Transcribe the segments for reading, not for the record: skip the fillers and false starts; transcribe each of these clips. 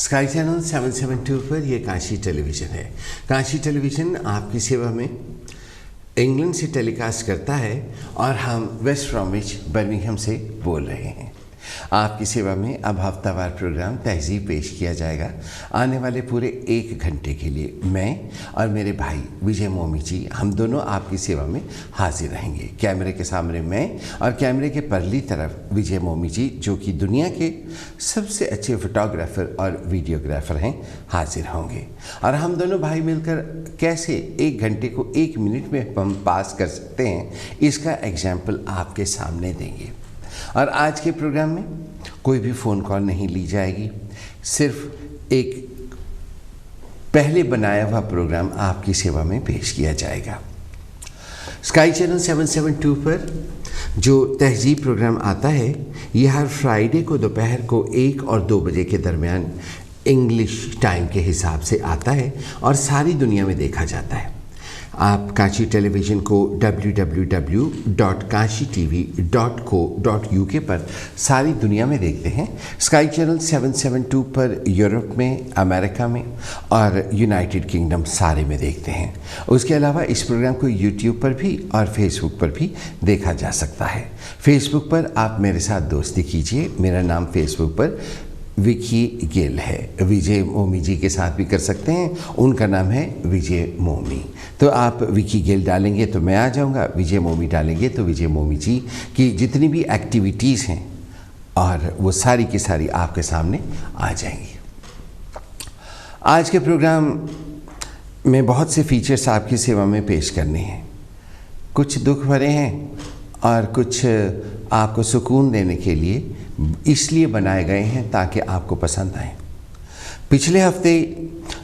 Sky channel 772 पर यह Kashi television है। काशी टेलीविज़न आपकी सेवा में इंग्लैंड से टेलीकास्ट करता है और हम वेस्ट ब्रॉमविच बर्मिंघम से बोल रहे हैं। आपकी सेवा में अब हफ्तावार प्रोग्राम तहज़ीब पेश किया जाएगा। आने वाले पूरे 1 घंटे के लिए मैं और मेरे भाई विजय मोमी जी हम दोनों आपकी सेवा में हाजिर रहेंगे। कैमरे के सामने मैं और कैमरे के परली तरफ विजय मोमी जी, जो कि दुनिया के सबसे अच्छे फोटोग्राफर और वीडियोग्राफर हैं, हाजिर होंगे। और हम दोनों भाई मिलकर कैसे 1 घंटे को 1 मिनट में हम पास कर सकते हैं, इसका एग्जाम्पल आपके सामने देंगे। और आज के प्रोग्राम में कोई भी फ़ोन कॉल नहीं ली जाएगी, सिर्फ एक पहले बनाया हुआ प्रोग्राम आपकी सेवा में पेश किया जाएगा। स्काई चैनल 772 पर जो तहज़ीब प्रोग्राम आता है, यह हर फ्राइडे को दोपहर को 1 और 2 बजे के दरमियान इंग्लिश टाइम के हिसाब से आता है और सारी दुनिया में देखा जाता है। आप काशी टेलीविज़न को www.kashitv.co.uk पर सारी दुनिया में देखते हैं। स्काई चैनल 772 पर यूरोप में, अमेरिका में और यूनाइटेड किंगडम सारे में देखते हैं। उसके अलावा इस प्रोग्राम को यूट्यूब पर भी और फेसबुक पर भी देखा जा सकता है। फेसबुक पर आप मेरे साथ दोस्ती कीजिए। मेरा नाम फेसबुक पर विकी गिल है। विजय मोमी जी के साथ भी कर सकते हैं, उनका नाम है विजय मोमी। तो आप विकी गिल डालेंगे तो मैं आ जाऊंगा, विजय मोमी डालेंगे तो विजय मोमी जी की जितनी भी एक्टिविटीज़ हैं और वो सारी की सारी आपके सामने आ जाएंगी। आज के प्रोग्राम में बहुत से फीचर्स आपकी सेवा में पेश करने हैं। कुछ दुख भरे हैं और कुछ आपको सुकून देने के लिए इसलिए बनाए गए हैं ताकि आपको पसंद आए। पिछले हफ्ते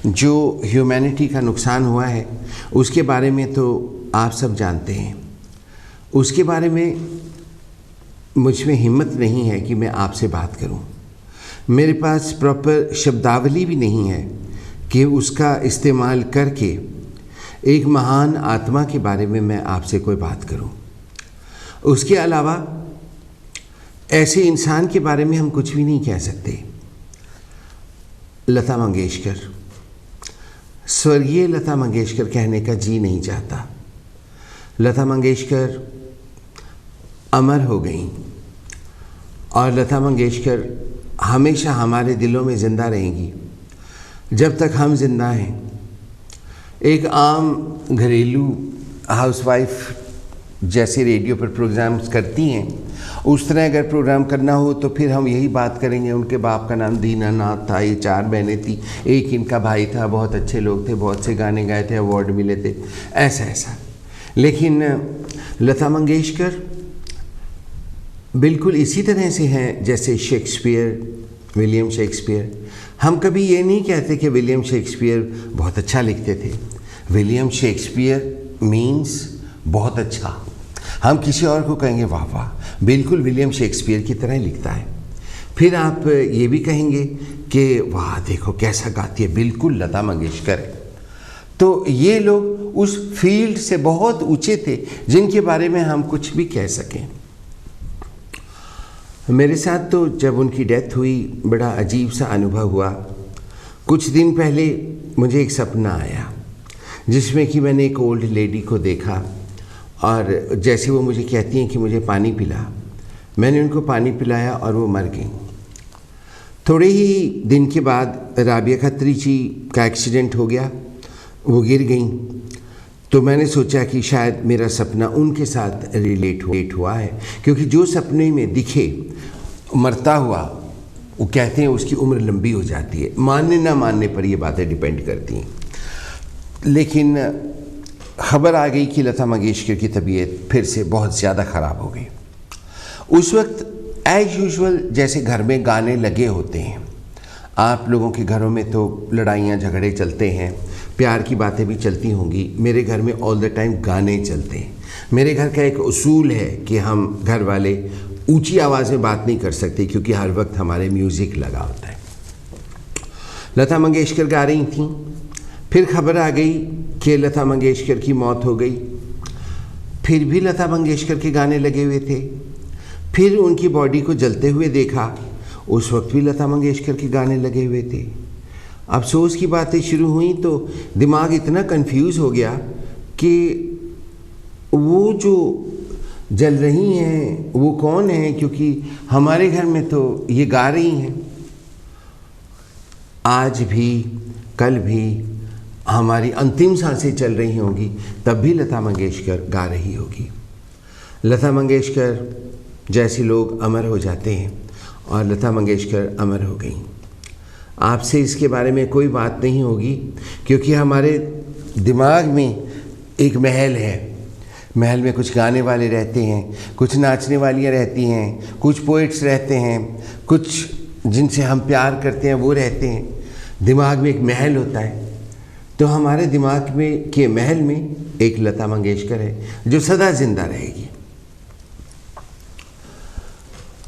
जो ह्यूमैनिटी का नुकसान हुआ है उसके बारे में तो आप सब जानते हैं। उसके बारे में मुझ में हिम्मत नहीं है कि मैं आपसे बात करूं। मेरे पास प्रॉपर शब्दावली भी नहीं है कि उसका इस्तेमाल करके एक महान आत्मा के बारे में मैं आपसे कोई बात करूं। उसके अलावा ऐसे इंसान के बारे में हम कुछ भी नहीं कह सकते। लता मंगेशकर, स्वर्गीय लता मंगेशकर कहने का जी नहीं चाहता। लता मंगेशकर अमर हो गई और लता मंगेशकर हमेशा हमारे दिलों में ज़िंदा रहेंगी जब तक हम जिंदा हैं। एक आम घरेलू हाउसवाइफ जैसे रेडियो पर प्रोग्राम्स करती हैं, उस तरह अगर प्रोग्राम करना हो तो फिर हम यही बात करेंगे। उनके बाप का नाम दीनानाथ था, ये 4 बहनें थी, एक इनका भाई था, बहुत अच्छे लोग थे, बहुत से गाने गाए थे, अवार्ड मिले थे, ऐसा। लेकिन लता मंगेशकर बिल्कुल इसी तरह से हैं जैसे शेक्सपियर, विलियम शेक्सपियर। हम कभी ये नहीं कहते कि विलियम शेक्सपियर बहुत अच्छा लिखते थे। विलियम शेक्सपियर मीन्स बहुत अच्छा। हम किसी और को कहेंगे वाह वाह, बिल्कुल विलियम शेक्सपियर की तरह लिखता है। फिर आप ये भी कहेंगे कि वाह देखो कैसा गाती है, बिल्कुल लता मंगेशकर है। तो ये लोग उस फील्ड से बहुत ऊंचे थे जिनके बारे में हम कुछ भी कह सकें। मेरे साथ तो जब उनकी डेथ हुई बड़ा अजीब सा अनुभव हुआ। कुछ दिन पहले मुझे एक सपना आया जिसमें कि मैंने एक ओल्ड लेडी को देखा और जैसे वो मुझे कहती हैं कि मुझे पानी पिला, मैंने उनको पानी पिलाया और वो मर गई। थोड़े ही दिन के बाद राबिया खत्री जी का एक्सीडेंट हो गया, वो गिर गई। तो मैंने सोचा कि शायद मेरा सपना उनके साथ रिलेट हुआ है, क्योंकि जो सपने में दिखे मरता हुआ, वो कहते हैं उसकी उम्र लंबी हो जाती है। मानने ना मानने पर ये बातें डिपेंड करती हैं। लेकिन खबर आ गई कि लता मंगेशकर की तबीयत फिर से बहुत ज़्यादा ख़राब हो गई। उस वक्त एज यूजुअल जैसे घर में गाने लगे होते हैं। आप लोगों के घरों में तो लड़ाइयाँ झगड़े चलते हैं, प्यार की बातें भी चलती होंगी। मेरे घर में ऑल द टाइम गाने चलते हैं। मेरे घर का एक उसूल है कि हम घर वाले ऊंची आवाज़ में बात नहीं कर सकते, क्योंकि हर वक्त हमारे म्यूज़िक लगा होता है। लता मंगेशकर गा रही थीं, फिर खबर आ गई कि लता मंगेशकर की मौत हो गई। फिर भी लता मंगेशकर के गाने लगे हुए थे। फिर उनकी बॉडी को जलते हुए देखा, उस वक्त भी लता मंगेशकर के गाने लगे हुए थे। अफसोस की बातें शुरू हुई तो दिमाग इतना कंफ्यूज हो गया कि वो जो जल रही हैं वो कौन है, क्योंकि हमारे घर में तो ये गा रही हैं। आज भी कल भी हमारी अंतिम सांसें चल रही होंगी तब भी लता मंगेशकर गा रही होगी। लता मंगेशकर जैसे लोग अमर हो जाते हैं और लता मंगेशकर अमर हो गई। आपसे इसके बारे में कोई बात नहीं होगी क्योंकि हमारे दिमाग में एक महल है। महल में कुछ गाने वाले रहते हैं, कुछ नाचने वालियाँ रहती हैं, कुछ पोइट्स रहते हैं, कुछ जिनसे हम प्यार करते हैं वो रहते हैं। दिमाग में एक महल होता है। तो हमारे दिमाग में के महल में एक लता मंगेशकर है जो सदा जिंदा रहेगी।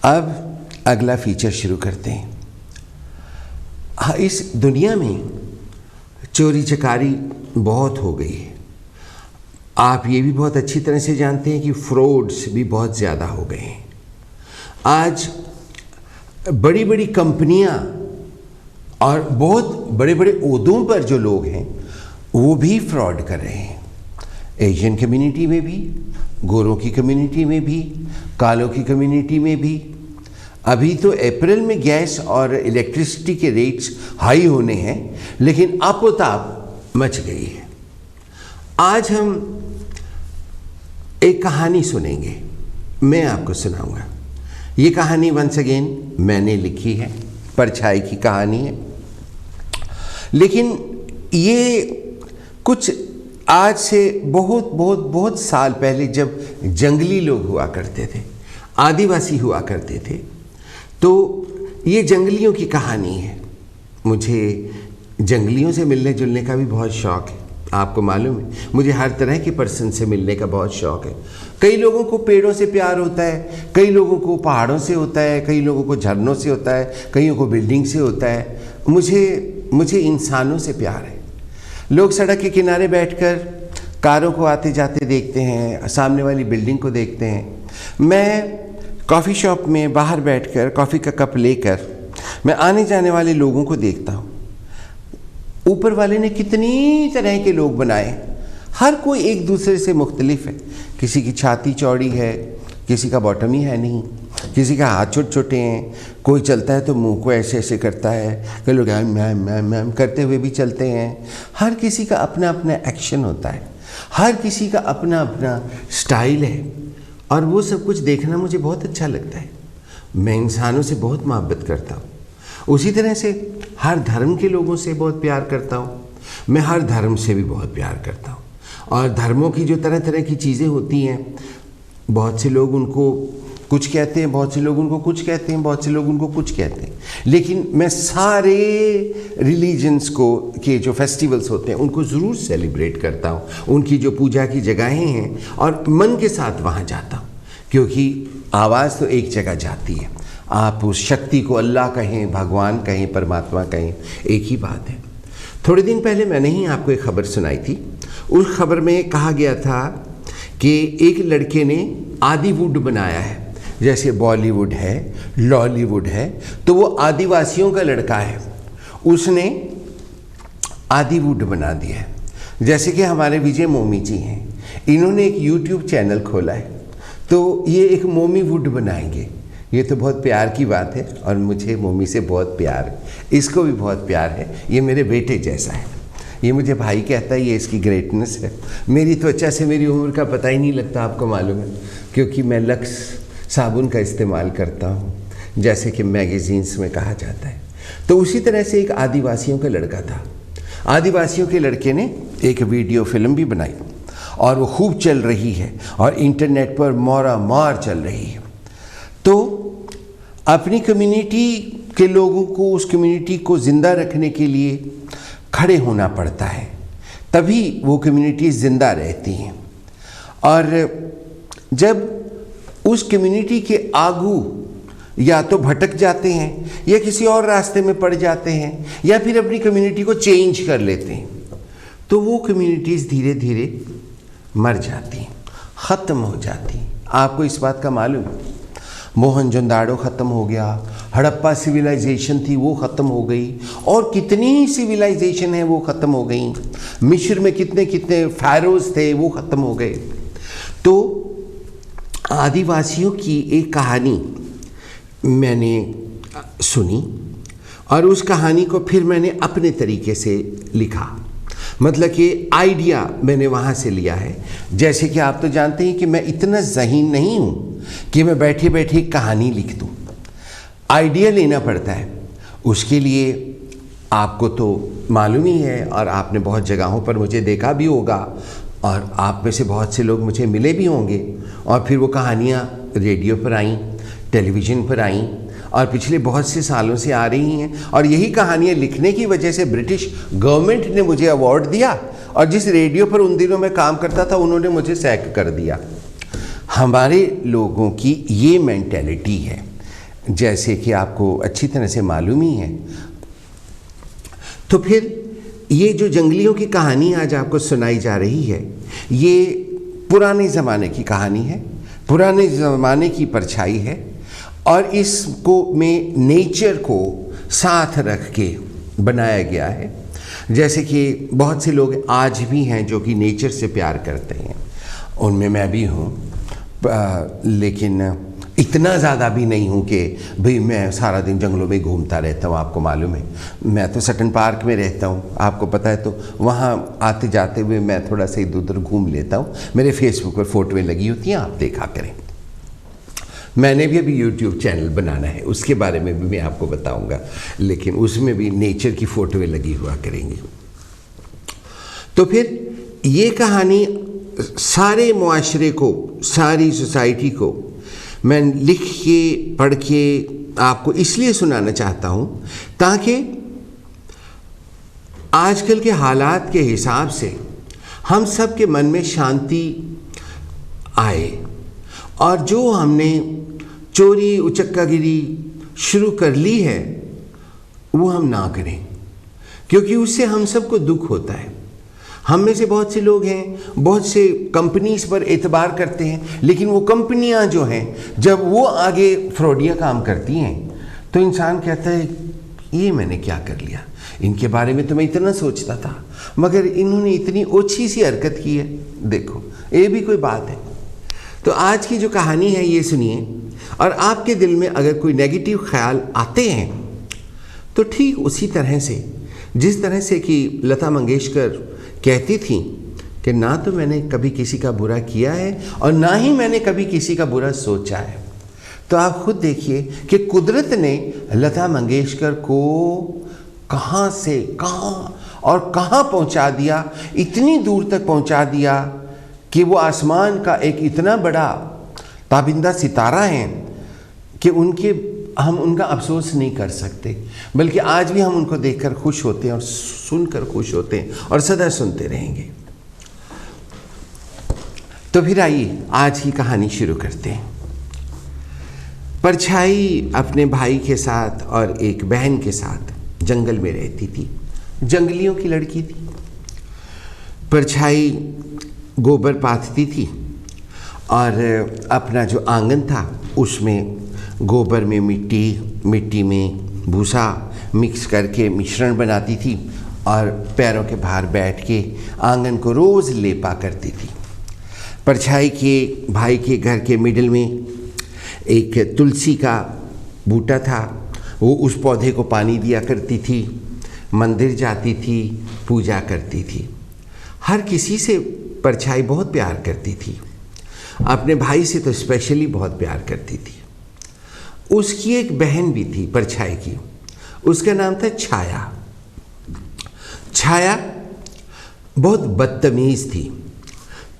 अब अगला फीचर शुरू करते हैं। हाँ, इस दुनिया में चोरी चकारी बहुत हो गई है। आप ये भी बहुत अच्छी तरह से जानते हैं कि फ्रॉड्स भी बहुत ज़्यादा हो गए हैं। आज बड़ी बड़ी कंपनियां और बहुत बड़े बड़े ओहदों पर जो लोग हैं वो भी फ्रॉड कर रहे हैं। एशियन कम्युनिटी में भी, गोरों की कम्युनिटी में भी, कालों की कम्युनिटी में भी। अभी तो अप्रैल में गैस और इलेक्ट्रिसिटी के रेट्स हाई होने हैं, लेकिन आपोताप मच गई है। आज हम एक कहानी सुनेंगे, मैं आपको सुनाऊंगा। ये कहानी वंस अगेन मैंने लिखी है, परछाई की कहानी है। लेकिन ये कुछ आज से बहुत बहुत बहुत साल पहले जब जंगली लोग हुआ करते थे, आदिवासी हुआ करते थे, तो ये जंगलियों की कहानी है। मुझे जंगलियों से मिलने जुलने का भी बहुत शौक़ है, आपको मालूम है। मुझे हर तरह के पर्सन से मिलने का बहुत शौक़ है। कई लोगों को पेड़ों से प्यार होता है, कई लोगों को पहाड़ों से होता है, कई लोगों को झरनों से होता है, कईयों को बिल्डिंग से होता है। मुझे इंसानों से प्यार है। लोग सड़क के किनारे बैठकर कारों को आते जाते देखते हैं, सामने वाली बिल्डिंग को देखते हैं। मैं कॉफ़ी शॉप में बाहर बैठकर कॉफ़ी का कप लेकर मैं आने जाने वाले लोगों को देखता हूँ। ऊपर वाले ने कितनी तरह के लोग बनाए, हर कोई एक दूसरे से मुख्तलिफ है। किसी की छाती चौड़ी है, किसी का बॉटम ही है नहीं, किसी का हाथ छोटे छोटे हैं, कोई चलता है तो मुंह को ऐसे ऐसे करता है, कई लोग मैम करते हुए भी चलते हैं। हर किसी का अपना अपना एक्शन होता है, हर किसी का अपना अपना स्टाइल है, और वो सब कुछ देखना मुझे बहुत अच्छा लगता है। मैं इंसानों से बहुत मोहब्बत करता हूँ। उसी तरह से हर धर्म के लोगों से बहुत प्यार करता हूँ। मैं हर धर्म से भी बहुत प्यार करता हूँ। और धर्मों की जो तरह तरह की चीज़ें होती हैं, बहुत से लोग उनको कुछ कहते हैं, बहुत से लोग उनको कुछ कहते हैं, बहुत से लोग उनको कुछ कहते हैं। लेकिन मैं सारे रिलीजन्स को के जो फेस्टिवल्स होते हैं उनको ज़रूर सेलिब्रेट करता हूँ। उनकी जो पूजा की जगहें हैं और मन के साथ वहाँ जाता हूँ, क्योंकि आवाज़ तो एक जगह जाती है। आप उस शक्ति को अल्लाह कहें, भगवान कहें, परमात्मा कहें, एक ही बात है। थोड़े दिन पहले मैंने ही आपको एक खबर सुनाई थी। उस खबर में कहा गया था कि एक लड़के ने आदिवुड बनाया है। जैसे बॉलीवुड है, लॉलीवुड है, तो वो आदिवासियों का लड़का है, उसने आदिवुड बना दिया है। जैसे कि हमारे विजय मोमी जी हैं, इन्होंने एक यूट्यूब चैनल खोला है, तो ये एक मोमीवुड बनाएंगे। ये तो बहुत प्यार की बात है और मुझे मोमी से बहुत प्यार है, इसको भी बहुत प्यार है। ये मेरे बेटे जैसा है, ये मुझे भाई कहता है, ये इसकी ग्रेटनेस है। मेरी त्वचा से मेरी उम्र का पता ही नहीं लगता, आपको मालूम है, क्योंकि मैं लक्स साबुन का इस्तेमाल करता हूँ, जैसे कि मैगज़ीन्स में कहा जाता है। तो उसी तरह से एक आदिवासियों का लड़का था। आदिवासियों के लड़के ने एक वीडियो फिल्म भी बनाई और वो खूब चल रही है और इंटरनेट पर मारा मार चल रही है। तो अपनी कम्युनिटी के लोगों को, उस कम्युनिटी को ज़िंदा रखने के लिए खड़े होना पड़ता है, तभी वो कम्युनिटी ज़िंदा रहती हैं। और जब उस कम्युनिटी के आगू या तो भटक जाते हैं या किसी और रास्ते में पड़ जाते हैं या फिर अपनी कम्युनिटी को चेंज कर लेते हैं, तो वो कम्युनिटीज़ धीरे धीरे मर जाती हैं, ख़त्म हो जाती हैं। आपको इस बात का मालूम है? मोहनजोदाड़ो ख़त्म हो गया, हड़प्पा सिविलाइजेशन थी वो ख़त्म हो गई, और कितनी ही सिविलाइजेशन है वो ख़त्म हो गई। मिस्र में कितने कितने फ़ारोज़ थे वो ख़त्म हो गए। तो आदिवासियों की एक कहानी मैंने सुनी और उस कहानी को फिर मैंने अपने तरीके से लिखा, मतलब कि आइडिया मैंने वहाँ से लिया है। जैसे कि आप तो जानते हैं कि मैं इतना ज़हीन नहीं हूँ कि मैं बैठे बैठे कहानी लिख दूँ, आइडिया लेना पड़ता है। उसके लिए आपको तो मालूम ही है, और आपने बहुत जगहों पर मुझे देखा भी होगा, और आप में से बहुत से लोग मुझे मिले भी होंगे, और फिर वो कहानियाँ रेडियो पर आईं, टेलीविज़न पर आईं, और पिछले बहुत से सालों से आ रही हैं। और यही कहानियाँ लिखने की वजह से ब्रिटिश गवर्नमेंट ने मुझे अवार्ड दिया, और जिस रेडियो पर उन दिनों मैं काम करता था उन्होंने मुझे सैक कर दिया। हमारे लोगों की ये मेंटेलिटी है, जैसे कि आपको अच्छी तरह से मालूम ही है। तो फिर ये जो जंगलियों की कहानी आज आपको सुनाई जा रही है, ये पुराने ज़माने की कहानी है, पुराने ज़माने की परछाई है, और इसको में नेचर को साथ रख के बनाया गया है। जैसे कि बहुत से लोग आज भी हैं जो कि नेचर से प्यार करते हैं, उनमें मैं भी हूँ, लेकिन इतना ज़्यादा भी नहीं हूँ कि भाई मैं सारा दिन जंगलों में घूमता रहता हूँ। आपको मालूम है मैं तो सटन पार्क में रहता हूँ, आपको पता है, तो वहाँ आते जाते हुए मैं थोड़ा सा इधर उधर घूम लेता हूँ। मेरे फेसबुक पर फ़ोटोएँ लगी होती हैं, आप देखा करें। मैंने भी अभी यूट्यूब चैनल बनाना है, उसके बारे में भी मैं आपको बताऊंगा, लेकिन उसमें भी नेचर की फ़ोटोएँ लगी हुआ करेंगी। तो फिर ये कहानी सारे मुआशरे को, सारी सोसाइटी को मैं लिख के पढ़ के आपको इसलिए सुनाना चाहता हूँ ताकि आजकल के हालात के हिसाब से हम सब के मन में शांति आए, और जो हमने चोरी उचक्कागिरी शुरू कर ली है वो हम ना करें, क्योंकि उससे हम सबको दुख होता है। हम में से बहुत से लोग हैं, बहुत से कंपनीज पर एतबार करते हैं, लेकिन वो कंपनियां जो हैं जब वो आगे फ्रॉडिया काम करती हैं तो इंसान कहता है ये मैंने क्या कर लिया, इनके बारे में तो मैं इतना सोचता था मगर इन्होंने इतनी ओछी सी हरकत की है, देखो ये भी कोई बात है। तो आज की जो कहानी है ये सुनिए, और आपके दिल में अगर कोई नेगेटिव ख्याल आते हैं तो ठीक उसी तरह से, जिस तरह से कि लता मंगेशकर कहती थी कि ना तो मैंने कभी किसी का बुरा किया है और ना ही मैंने कभी किसी का बुरा सोचा है। तो आप खुद देखिए कि कुदरत ने लता मंगेशकर को कहाँ से कहाँ और कहाँ पहुँचा दिया, इतनी दूर तक पहुँचा दिया कि वो आसमान का एक इतना बड़ा ताबिंदा सितारा हैं कि हम उनका अफसोस नहीं कर सकते, बल्कि आज भी हम उनको देखकर खुश होते हैं और सुनकर खुश होते हैं और सदा सुनते रहेंगे। तो फिर आइए आज की कहानी शुरू करते हैं। परछाई अपने भाई के साथ और एक बहन के साथ जंगल में रहती थी, जंगलियों की लड़की थी। परछाई गोबर पाथती थी और अपना जो आंगन था उसमें गोबर में मिट्टी में भूसा मिक्स करके मिश्रण बनाती थी और पैरों के बाहर बैठ के आंगन को रोज़ लेपा करती थी। परछाई के भाई के घर के मिडिल में एक तुलसी का बूटा था, वो उस पौधे को पानी दिया करती थी, मंदिर जाती थी, पूजा करती थी। हर किसी से परछाई बहुत प्यार करती थी, अपने भाई से तो स्पेशली बहुत प्यार करती थी। उसकी एक बहन भी थी परछाई की, उसका नाम था छाया। छाया बहुत बदतमीज़ थी।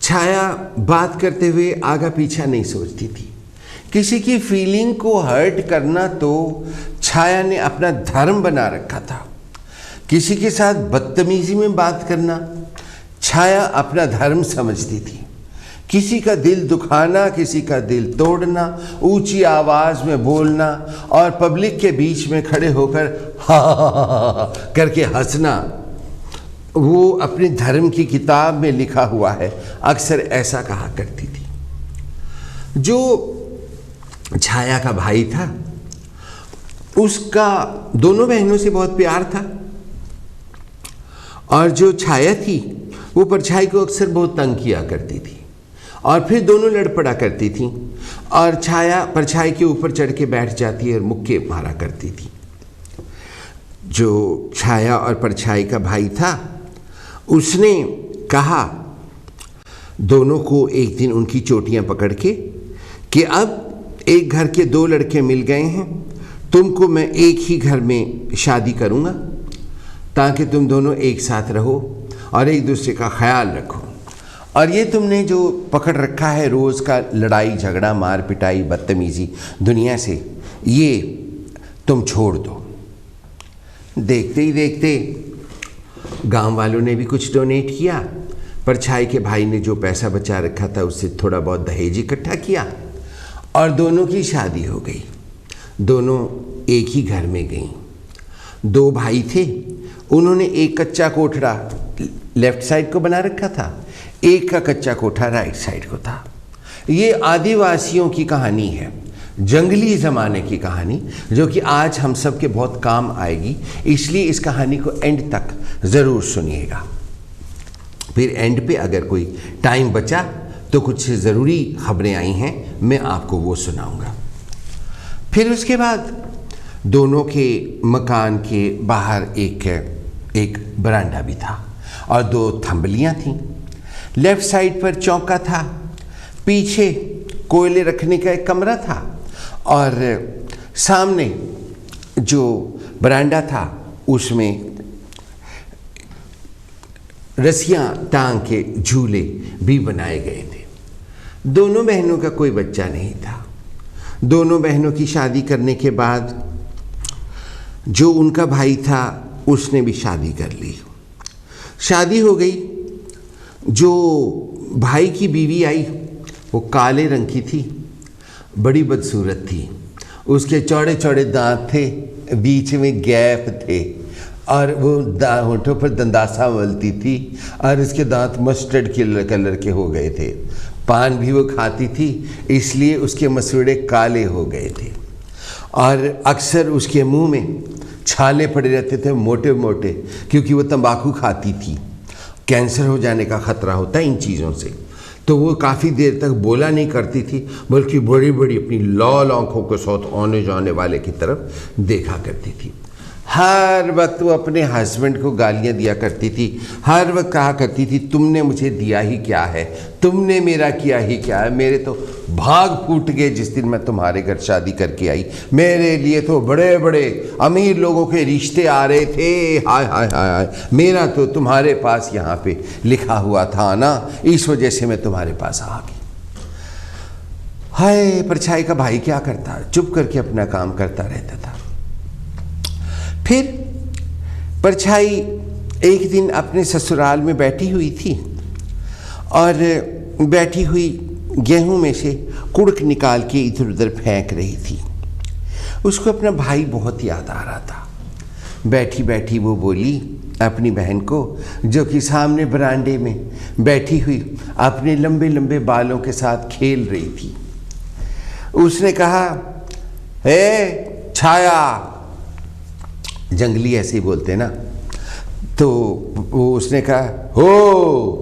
छाया बात करते हुए आगा पीछा नहीं सोचती थी। किसी की फीलिंग को हर्ट करना तो छाया ने अपना धर्म बना रखा था। किसी के साथ बदतमीज़ी में बात करना छाया अपना धर्म समझती थी। किसी का दिल दुखाना, किसी का दिल तोड़ना, ऊंची आवाज़ में बोलना और पब्लिक के बीच में खड़े होकर हा करके हंसना, वो अपने धर्म की किताब में लिखा हुआ है, अक्सर ऐसा कहा करती थी। जो छाया का भाई था उसका दोनों बहनों से बहुत प्यार था, और जो छाया थी वो परछाई को अक्सर बहुत तंग किया करती थी, और फिर दोनों लड़ पड़ा करती थी, और छाया परछाई के ऊपर चढ़ के बैठ जाती और मुक्के मारा करती थी। जो छाया और परछाई का भाई था उसने कहा दोनों को एक दिन उनकी चोटियां पकड़ के कि अब एक घर के दो लड़के मिल गए हैं, तुमको मैं एक ही घर में शादी करूंगा ताकि तुम दोनों एक साथ रहो और एक दूसरे का ख्याल रखो, और ये तुमने जो पकड़ रखा है रोज़ का लड़ाई झगड़ा मार पिटाई बदतमीज़ी दुनिया से, ये तुम छोड़ दो। देखते ही देखते गांव वालों ने भी कुछ डोनेट किया, परछाई के भाई ने जो पैसा बचा रखा था उससे थोड़ा बहुत दहेज इकट्ठा किया, और दोनों की शादी हो गई। दोनों एक ही घर में गईं। दो भाई थे, उन्होंने एक कच्चा कोठरा लेफ्ट साइड को बना रखा था, एक का कच्चा कोठा राइट साइड को था। ये आदिवासियों की कहानी है, जंगली ज़माने की कहानी, जो कि आज हम सब के बहुत काम आएगी, इसलिए इस कहानी को एंड तक ज़रूर सुनिएगा। फिर एंड पे अगर कोई टाइम बचा तो कुछ ज़रूरी खबरें आई हैं, मैं आपको वो सुनाऊंगा। फिर उसके बाद दोनों के मकान के बाहर एक बरांडा भी था और दो थंबलियाँ थीं। लेफ़्ट साइड पर चौका था, पीछे कोयले रखने का एक कमरा था, और सामने जो बरांडा था उसमें रस्सियाँ टांग के झूले भी बनाए गए थे। दोनों बहनों का कोई बच्चा नहीं था। दोनों बहनों की शादी करने के बाद जो उनका भाई था उसने भी शादी कर ली। शादी हो गई। जो भाई की बीवी आई वो काले रंग की थी, बड़ी बदसूरत थी। उसके चौड़े चौड़े दांत थे, बीच में गैप थे, और वो होठों पर दंदासा मलती थी, और उसके दांत मस्टर्ड कलर के हो गए थे। पान भी वो खाती थी, इसलिए उसके मसूड़े काले हो गए थे, और अक्सर उसके मुंह में छाले पड़े रहते थे मोटे मोटे, क्योंकि वो तंबाकू खाती थी। कैंसर हो जाने का ख़तरा होता है इन चीज़ों से, तो वो काफ़ी देर तक बोला नहीं करती थी, बल्कि बड़ी बड़ी अपनी लाल आँखों के साथ आने जाने वाले की तरफ देखा करती थी। हर वक्त वो अपने हस्बैंड को गालियाँ दिया करती थी, हर वक्त कहा करती थी तुमने मुझे दिया ही क्या है, तुमने मेरा किया ही क्या है, मेरे तो भाग फूट गए जिस दिन मैं तुम्हारे घर शादी करके आई। मेरे लिए तो बड़े बड़े अमीर लोगों के रिश्ते आ रहे थे, हाय हाय हाय हाय, मेरा तो तुम्हारे पास यहाँ पे लिखा हुआ था ना, इस वजह से मैं तुम्हारे पास आ गई। हाय, परछाई का भाई क्या करता, चुप करके अपना काम करता रहता था। फिर परछाई एक दिन अपने ससुराल में बैठी हुई थी, और बैठी हुई गेहूं में से कुड़क निकाल के इधर उधर फेंक रही थी। उसको अपना भाई बहुत याद आ रहा था। बैठी बैठी वो बोली अपनी बहन को, जो कि सामने बरांडे में बैठी हुई अपने लंबे लंबे बालों के साथ खेल रही थी। उसने कहा, हे छाया, जंगली ऐसे ही बोलते ना, तो वो उसने कहा हो।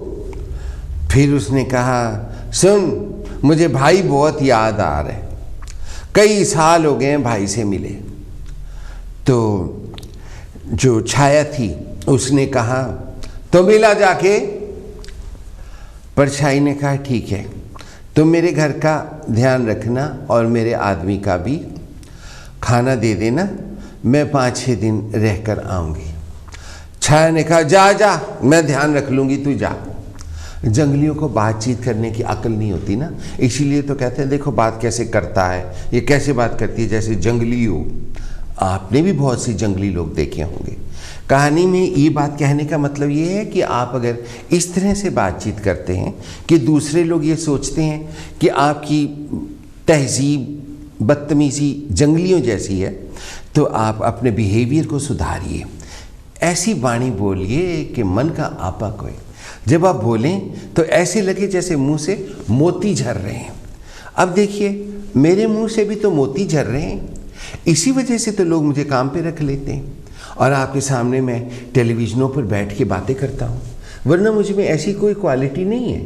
फिर उसने कहा, सुन, मुझे भाई बहुत याद आ रहे, कई साल हो गए हैं भाई से मिले। तो जो छाया थी उसने कहा, तो मिला जाके। परछाई ने कहा, ठीक है, तुम मेरे घर का ध्यान रखना और मेरे आदमी का भी खाना दे देना, मैं 5-6 दिन रहकर आऊँगी। छाया ने कहा, जा जा, मैं ध्यान रख लूँगी, तू जा। जंगलियों को बातचीत करने की अक्ल नहीं होती ना, इसीलिए तो कहते हैं देखो बात कैसे करता है, ये कैसे बात करती है जैसे जंगली हो। आपने भी बहुत से जंगली लोग देखे होंगे। कहानी में ये बात कहने का मतलब ये है कि आप अगर इस तरह से बातचीत करते हैं कि दूसरे लोग ये सोचते हैं कि आपकी तहजीब बदतमीज़ी जंगलियों जैसी है, तो आप अपने बिहेवियर को सुधारिए। ऐसी वाणी बोलिए कि मन का आपा कोई। जब आप बोलें तो ऐसे लगे जैसे मुंह से मोती झर रहे हैं। अब देखिए, मेरे मुंह से भी तो मोती झर रहे हैं। इसी वजह से तो लोग मुझे काम पे रख लेते हैं और आपके सामने मैं टेलीविज़नों पर बैठ के बातें करता हूँ, वरना मुझ में ऐसी कोई क्वालिटी नहीं है।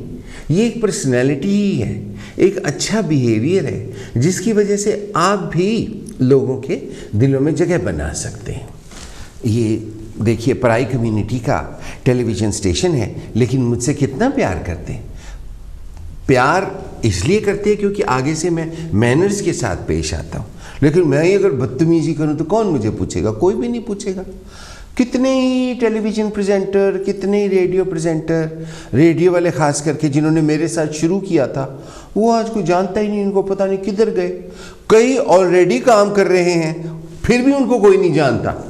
ये एक पर्सनैलिटी ही है, एक अच्छा बिहेवियर है जिसकी वजह से आप भी लोगों के दिलों में जगह बना सकते हैं। ये देखिए, पराई कम्युनिटी का टेलीविज़न स्टेशन है, लेकिन मुझसे कितना प्यार करते हैं। प्यार इसलिए करते हैं क्योंकि आगे से मैं मैनर्स के साथ पेश आता हूँ, लेकिन मैं ही अगर बदतमीजी करूँ तो कौन मुझे पूछेगा? कोई भी नहीं पूछेगा। कितने ही टेलीविज़न प्रेजेंटर, कितने ही रेडियो प्रेजेंटर, रेडियो वाले ख़ास करके जिन्होंने मेरे साथ शुरू किया था, वो आज कोई जानता ही नहीं, उनको पता नहीं किधर गए। कई ऑलरेडी काम कर रहे हैं, फिर भी उनको कोई नहीं जानता।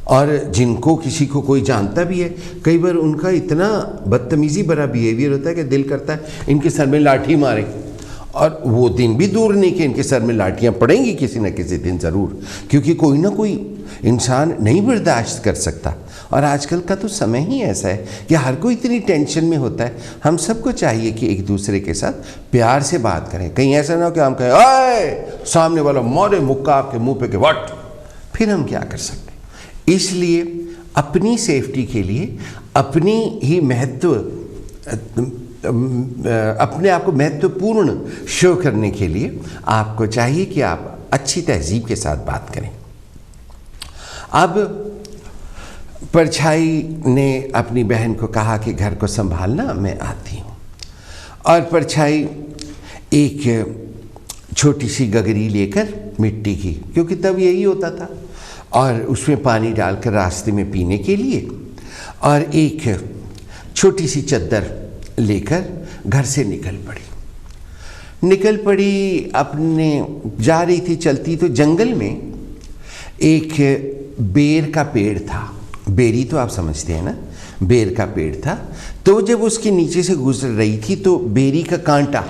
और जिनको किसी को कोई जानता भी है, कई बार उनका इतना बदतमीज़ी भरा बिहेवियर होता है कि दिल करता है इनके सर में लाठी मारें। और वो दिन भी दूर नहीं कि इनके सर में लाठियाँ पड़ेंगी किसी न किसी दिन ज़रूर, क्योंकि कोई ना कोई इंसान नहीं बर्दाश्त कर सकता। और आजकल का तो समय ही ऐसा है कि हर कोई इतनी टेंशन में होता है। हम सबको चाहिए कि एक दूसरे के साथ प्यार से बात करें। कहीं ऐसा ना हो कि हम कहें आए, सामने वाला मारे मुक्का आपके मुंह पे के वट, फिर हम क्या कर सकते हैं? इसलिए अपनी सेफ्टी के लिए, अपनी ही महत्व, अपने आप को महत्वपूर्ण शो करने के लिए आपको चाहिए कि आप अच्छी तहजीब के साथ बात करें। अब परछाई ने अपनी बहन को कहा कि घर को संभालना, मैं आती हूँ। और परछाई एक छोटी सी गगरी लेकर मिट्टी की, क्योंकि तब यही होता था, और उसमें पानी डालकर रास्ते में पीने के लिए, और एक छोटी सी चद्दर लेकर घर से निकल पड़ी। अपने जा रही थी, चलती तो जंगल में एक बेर का पेड़ था। बेरी तो आप समझते हैं ना, बेर का पेड़ था। तो जब उसके नीचे से गुजर रही थी तो बेरी का कांटा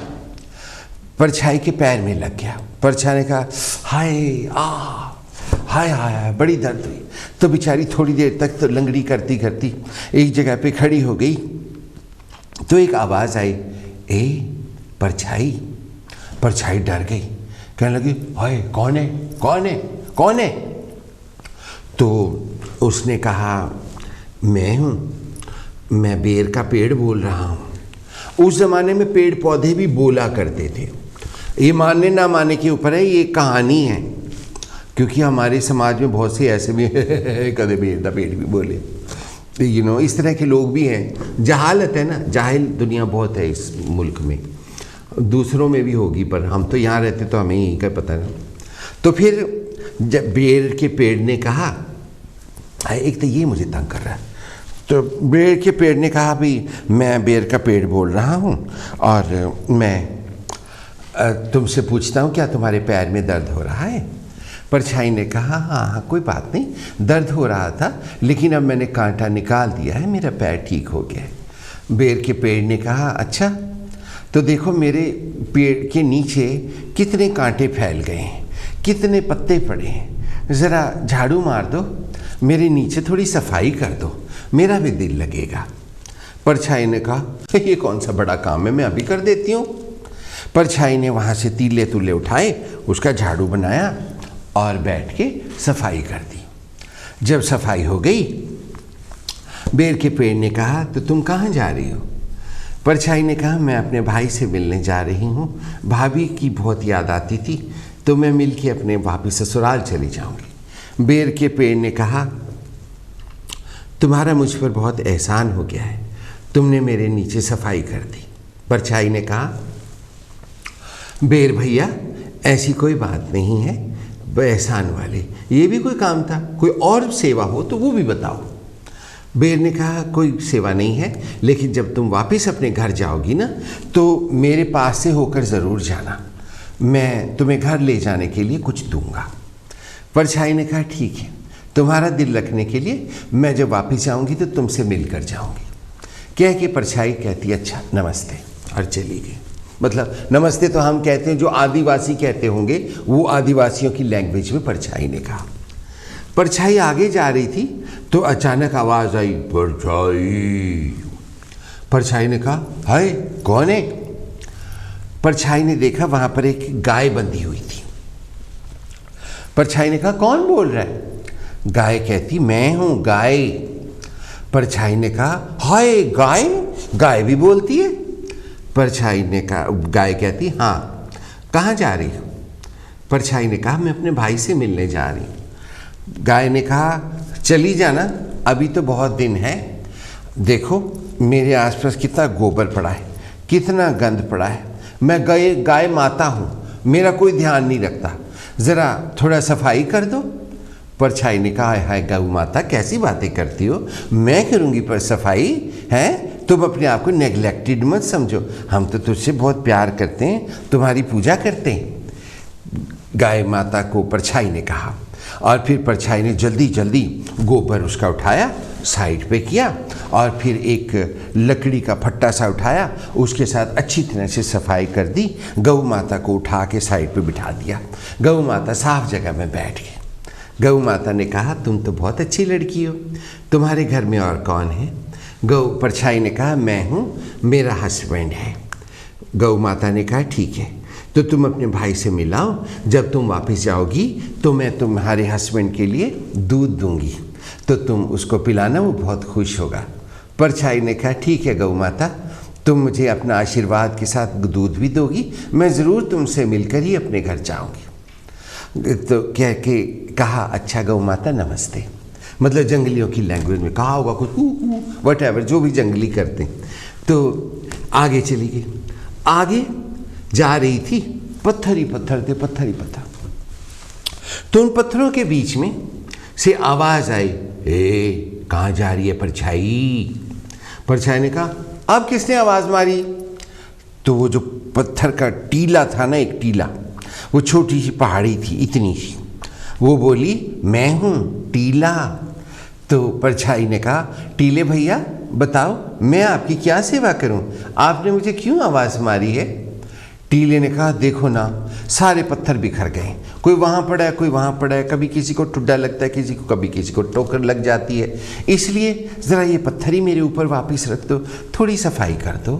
परछाई के पैर में लग गया। परछाई ने कहा हाय हाय हाय, बड़ी दर्द हुई। तो बेचारी थोड़ी देर तक तो लंगड़ी करती करती एक जगह पे खड़ी हो गई। तो एक आवाज़ आई, ए परछाई। परछाई डर गई, कहने लगी हाय कौन है कौन है कौन है? तो उसने कहा मैं हूँ, मैं बेर का पेड़ बोल रहा हूँ। उस ज़माने में पेड़ पौधे भी बोला करते थे। ये मानने ना मानने के ऊपर है, ये कहानी है, क्योंकि हमारे समाज में बहुत से ऐसे भी कदे बेर का पेड़ भी बोले, इस तरह के लोग भी हैं। जहालत है ना, जाहिल दुनिया बहुत है इस मुल्क में, दूसरों में भी होगी, पर हम तो यहाँ रहते तो हमें यही का पता नहीं। तो फिर जब बेर के पेड़ ने कहा, एक तो ये मुझे तंग कर रहा है, तो बेर के पेड़ ने कहा भाई मैं बेर का पेड़ बोल रहा हूँ और मैं तुमसे पूछता हूँ क्या तुम्हारे पैर में दर्द हो रहा है? परछाई ने कहा हाँ कोई बात नहीं, दर्द हो रहा था, लेकिन अब मैंने कांटा निकाल दिया है, मेरा पैर ठीक हो गया है। बेर के पेड़ ने कहा अच्छा, तो देखो मेरे पेड़ के नीचे कितने कांटे फैल गए हैं, कितने पत्ते पड़े हैं, ज़रा झाड़ू मार दो, मेरे नीचे थोड़ी सफाई कर दो, मेरा भी दिल लगेगा। परछाई ने कहा ये कौन सा बड़ा काम है, मैं अभी कर देती हूँ। परछाई ने वहाँ से तीले तुले उठाए, उसका झाड़ू बनाया और बैठ के सफाई कर दी। जब सफाई हो गई, बेर के पेड़ ने कहा तो तुम कहाँ जा रही हो? परछाई ने कहा मैं अपने भाई से मिलने जा रही हूँ, भाभी की बहुत याद आती थी, तो मैं मिल के अपने वापस ससुराल चली जाऊँगी। बेर के पेड़ ने कहा तुम्हारा मुझ पर बहुत एहसान हो गया है, तुमने मेरे नीचे सफाई कर दी। परछाई ने कहा बेर भैया ऐसी कोई बात नहीं है, एहसान वाले, ये भी कोई काम था, कोई और सेवा हो तो वो भी बताओ। बेर ने कहा कोई सेवा नहीं है, लेकिन जब तुम वापस अपने घर जाओगी ना तो मेरे पास से होकर ज़रूर जाना, मैं तुम्हें घर ले जाने के लिए कुछ दूंगा। परछाई ने कहा ठीक है, तुम्हारा दिल रखने के लिए मैं जब वापस जाऊंगी तो तुमसे मिलकर जाऊंगी। कह के परछाई कहती अच्छा नमस्ते और चली गई। मतलब नमस्ते तो हम कहते हैं, जो आदिवासी कहते होंगे वो आदिवासियों की लैंग्वेज में परछाई ने कहा। परछाई आगे जा रही थी तो अचानक आवाज़ आई परछाई। परछाई ने कहा हाय कौन है? परछाई ने देखा वहाँ पर एक गाय बंधी हुई थी। परछाई ने कहा कौन बोल रहा है? गाय कहती मैं हूं गाय। परछाई ने कहा हाय गाय, गाय भी बोलती है? परछाई ने कहा, गाय कहती हाँ, कहाँ जा रही हो? परछाई ने कहा मैं अपने भाई से मिलने जा रही हूँ। गाय ने कहा चली जाना, अभी तो बहुत दिन है। देखो मेरे आसपास कितना गोबर पड़ा है, कितना गंद पड़ा है। मैं गाय माता हूँ, मेरा कोई ध्यान नहीं रखता, ज़रा थोड़ा सफाई कर दो। परछाई ने कहा हाय गौ माता, कैसी बातें करती हो, मैं करूँगी पर सफाई है? तुम अपने आप को नेग्लेक्टेड मत समझो, हम तो तुझसे बहुत प्यार करते हैं, तुम्हारी पूजा करते हैं। गाय माता को परछाई ने कहा, और फिर परछाई ने जल्दी जल्दी गोबर उसका उठाया, साइड पे किया, और फिर एक लकड़ी का फट्टा सा उठाया, उसके साथ अच्छी तरह से सफाई कर दी। गौ माता को उठा के साइड पे बिठा दिया। गौ माता साफ जगह में बैठ गई। गौ माता ने कहा तुम तो बहुत अच्छी लड़की हो, तुम्हारे घर में और कौन है? गौ परछाई ने कहा मैं हूँ, मेरा हस्बैंड है। गौ माता ने कहा ठीक है, तो तुम अपने भाई से मिलाओ, जब तुम वापस जाओगी तो मैं तुम्हारे हस्बैंड के लिए दूध दूंगी, तो तुम उसको पिलाना, वो बहुत खुश होगा। परछाई ने कहा ठीक है गौ माता, तुम मुझे अपना आशीर्वाद के साथ दूध भी दोगी, मैं ज़रूर तुमसे मिलकर ही अपने घर जाऊंगी। तो कह के कहा अच्छा गौ माता नमस्ते, मतलब जंगलियों की लैंग्वेज में कहा होगा कुछ वट एवर, जो भी जंगली करते। तो आगे चली गई। आगे जा रही थी, पत्थर ही पत्थर थे, पत्थर ही पत्थर। तो उन पत्थरों के बीच में से आवाज आई, ए कहाँ जा रही है परछाई? परछाई ने कहा अब किसने आवाज मारी? तो वो जो पत्थर का टीला था ना, एक टीला, वो छोटी सी पहाड़ी थी इतनी सी, वो बोली मैं हूँ टीला। तो परछाई ने कहा टीले भैया बताओ मैं आपकी क्या सेवा करूं, आपने मुझे क्यों आवाज़ मारी है? टीले ने कहा देखो ना, सारे पत्थर बिखर गए, कोई वहाँ पड़ा है, कोई वहाँ पड़ा है, कभी किसी को ठुड्डा लगता है, किसी को कभी किसी को ठोकर लग जाती है, इसलिए ज़रा ये पत्थर ही मेरे ऊपर वापस रख दो, थोड़ी सफाई कर दो।